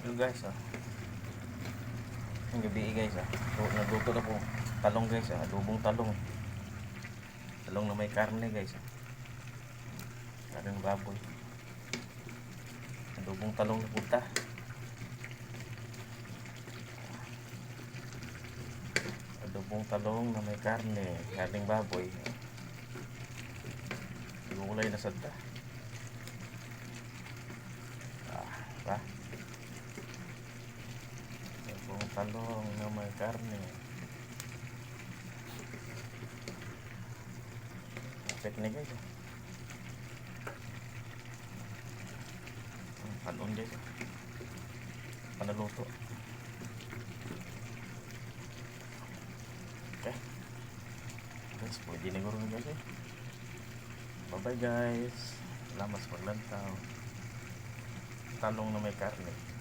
Hello guys, ang gabi guys, so, nagluto na po talong guys, adobong talong. Talong na may karne guys, karne baboy. Adobong talong na punta. Adobong talong na may karne, karne baboy. Gulay na sadta. Ba? Adobong talong na may karne. Perfect na guys. Panon guys. Panaluto. Okay. Guys, pwede na guro na guys eh. Bye bye guys. Salamat sa paglantaw. Talong na may karne.